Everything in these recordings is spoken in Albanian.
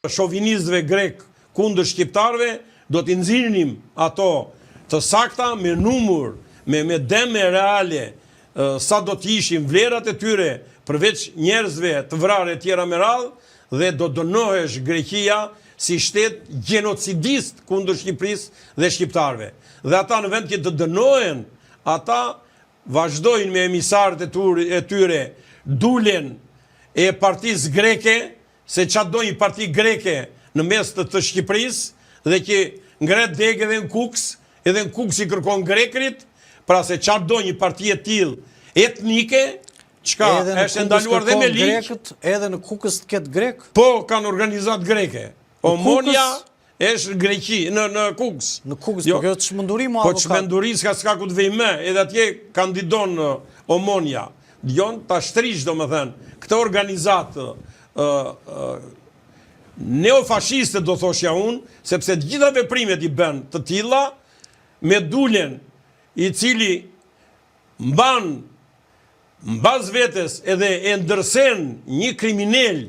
shovinistëve grek kundër shqiptarëve, do t'i nxirrim ato të sakta me numër, me deme reale, sa do t'ishin vlerat e tyre përveç njerëzve të vrarë e tjera me radhë, dhe do dënohesh Greqia si shtet genocidist kundër Shqipërisë dhe shqiptarëve. Dhe ata në vend që të dënohen, ata vazhdojnë me emisarët e tyre, dulen e partisë greke, se çfarë do një parti greke në mes të Shqipërisë dhe që ngret degë edhe në Kuks, edhe në Kuks i kërkon grekrit, pra se çfarë do një parti e tillë etnike, çka është ndaluar dhe me ligj, edhe në Kukës të ketë grek? Po, kanë organizat greke. Omonia është Greqi, në Kuks. Në Kuks, po kjo çmenduri mo avokat. Po çmenduri s'ka ku të vej më, edhe atje kandidon Omonia. Dion ta shtrish domethënë këtë organizat neofashiste do thoshja unë, sepse të gjitha veprimet i bën të tilla me dulen i cili mban mbas vetes edhe e ndërsen një kriminal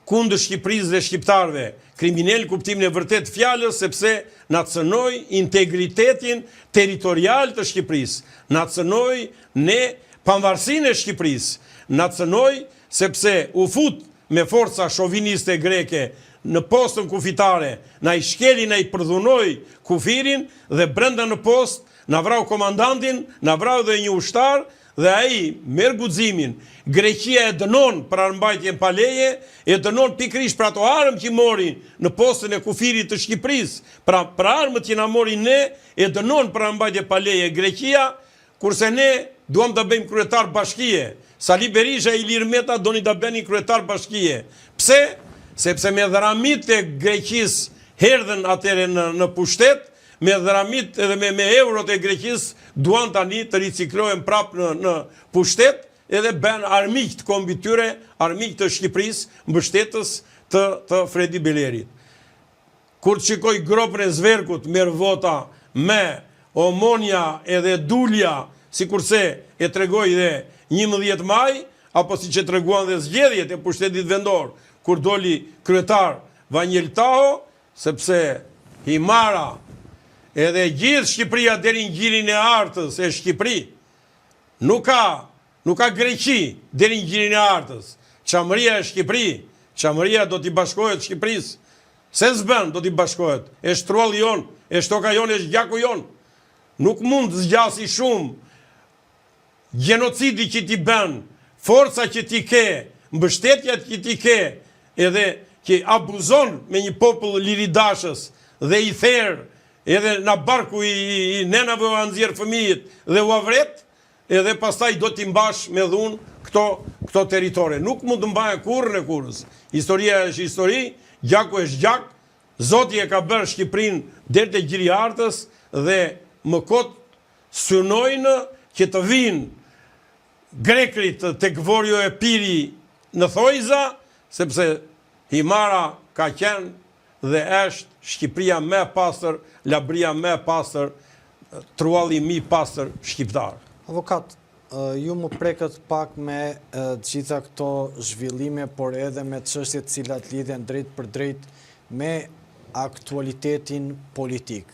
kundër Shqipërisë dhe shqiptarëve, kriminal kuptimin e vërtet fjalës, sepse na cënoi integritetin territorial të Shqipërisë, na cënoi ne pavarësinë e Shqipërisë, na cënoi sepse u fut me forca shoviniste greke në postën kufitare, na i shkeli, na i përdhunoi kufirin dhe brenda në post na vrau komandantin, na vrau dhe një ushtar, dhe ai merr guximin. Greqia e dënon për armbajtjen pa leje, e dënon pikërisht për ato armë që morin në postën e kufirit të Shqipërisë. Pra për armët që na morin ne, e dënon për armbajtje pa leje Greqia, kurse ne duam ta bëjmë kryetar bashkie. Sali Berisha e Ilir Meta doni ta bëni kryetar bashkie. Pse? Sepse me dharamit e Greqisë herdhen atëre në pushtet, me dharamit edhe me eurot e Greqisë duan tani të riciklohen prapë në pushtet, edhe bën armiq të kombit tyre, armiq të Shqipërisë, mbështetës të Fredi Belerit. Kur shikoj gropën e Zverkut merr vota me Omonia edhe Dulja, sikurse e tregoi dhe 11 maj, apo siç e treguan dhe zgjedhjet e pushtetit vendor, kur doli kryetar Vanjel Taho, sepse Himara edhe gjithë Shqipëria deri në gjirin e Artës e Shqipëri, nuk ka Greqi deri në gjirin e Artës. Çamëria e Shqipëri, Çamëria do t'i bashkohet Shqipërisë. Se s'bën do t'i bashkohet. Është trolli jon, është toka jon, është gjaku jon. Nuk mund të zgjasi shumë gjenocidi që ti bën, forca që ti ke, mbështetja që ti ke, edhe që abuzon me një popull liridashës dhe i therr, edhe në barku i nenave u anëzirë fëmijët dhe u avret, edhe pastaj do t'i mbash me dhun këto teritore. Nuk mund të mbaje kurrë në kurrës. Historia është histori, gjaku është gjak, Zoti e ka bërë Shqipërinë deri te gjiri i Artës dhe më kot synojnë që të vinë grekrit tek Vorjo e Piri në Thojza, sepse Himara ka qenë dhe është Shqipëria më e pastër, Labria më e pastër, trualli më i pastër shqiptar. Avokat, ju më prekët pak me gjitha këto zhvillime, por edhe me çështjet cilat lidhen drejt për drejt me aktualitetin politik.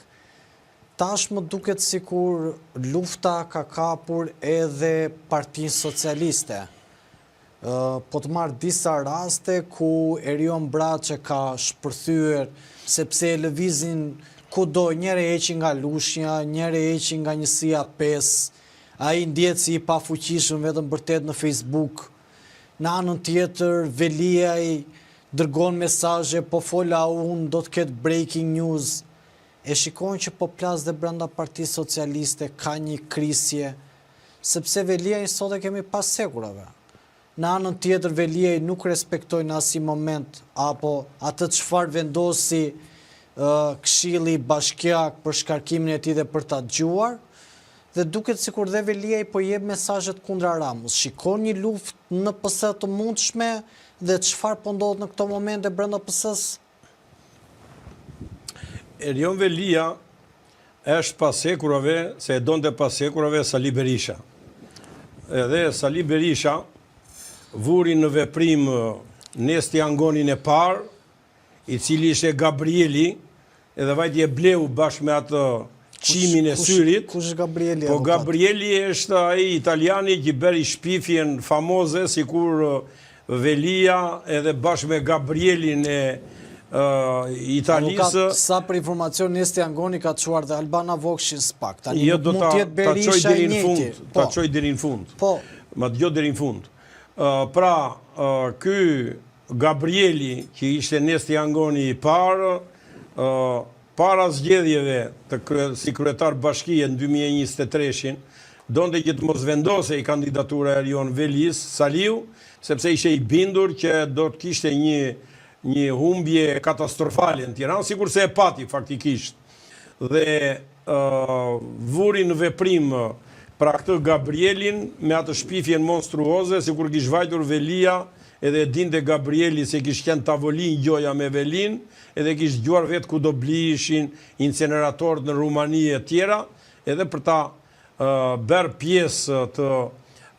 Tash më duket sikur lufta ka kapur edhe Partinë Socialiste. Po të marrë disa raste ku Erion Braçe ka shpërthyer sepse e lëvizin kudo, njëre heqi nga Lushnja, njëre heqi nga Njësia 5, ai ndjet si i pafuqishëm vetëm vërtet në Facebook. Në anën tjetër, Velia i dërgon mesazhe, po fola unë, do të ketë breaking news. E shikojnë që po plas dhe brenda Partisë Socialiste ka një krisje, sepse Velia i sot e kemi pas sekurave. Në anën tjetër, Velia i nuk respektoi në asnjë moment apo atë çfarë vendosi Këshilli Bashkiak për shkarkimin e tij dhe për ta dëgjuar, dhe duket sikur dhe Velia i po jep mesazhet kundra Ramës. Shikon një luftë në PS të mundshme dhe çfarë po ndodh në këto momente brenda PS-s? Erion Velia është pasekurave, se e donte pasekurave Sali Berisha. Edhe Sali Berisha vuri në veprim Nesti Angonin e parë, i cili ishte Gabrieli, edhe vajti e bleu bashkë me atë qimin e syrit. Kush është Gabrieli? Po Gabrieli është ai italiani që bëri shpifjen famoze, sikur Velia edhe bashkë me Gabrielin e Italisë. Sa për informacion Nesti Angoni ka çuar dhe Albana Vokshin spak. Tani Jo, nuk mund të jetë Berisha i njëjti. Ta çoj deri në fund. Po. Ma dëgjoj deri në fund. Pra, ky Gabrieli, që ishte Nesti Angoni i parë, para zgjedhjeve si kryetar bashkie në 2023-shin, donte që të mos vendose i kandidatura e Erion Velis, Saliu, sepse ishe i bindur që do të kishte një humbje katastrofale në Tiranë, sikur se e pati faktikisht. Dhe vuri në veprim pra këtë Gabrielin me atë shpifjen monstruoze, sikur kish vajtur Velia, edhe dinte Gabrieli se kish qenë tavolin gjoja me Velin, edhe kish gjuar vetë ku do blishin inceneratorët në Rumani e tjera, edhe për ta bërë pjesë të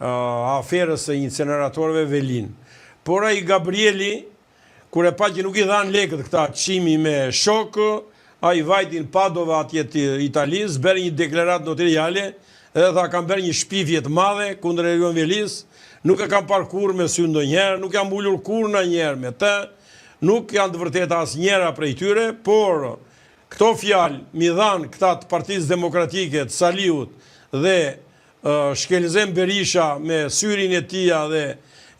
aferës e inceneratorëve Velin. Por ai Gabrieli, kur e pa që nuk i dhanë lekët këta qimi me shokë, a i vajtin Padova atje të Italisë, bërë një deklarat notariale, edhe tha kam bërë një shpifje të madhe kundër Erion Velis, nuk e kam parë kur me sy ndonjëherë, nuk jam ullur kur në njerë me të, nuk janë të vërteta as njera prej tyre, por këto fjalë mi dhanë këta të Partisë Demokratike të Saliut dhe Shkelzem Berisha me syrin e tia dhe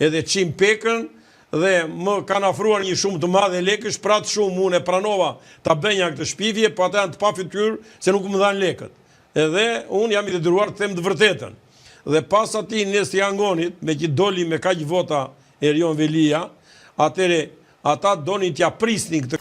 edhe Qim Pekën, dhe më kanë afruar një shumë të madhe lekësh, pra të shumë unë e pranova ta bënja këtë shpifje, po ata janë të pa fytyrë se nuk më dhanë lekët. Edhe unë jam i detyruar të them të vërtetën. Dhe pas atij Nesti Angonit, me që doli me kaq vota Erion Velia, atëre ata donin t'ja prisnin këtë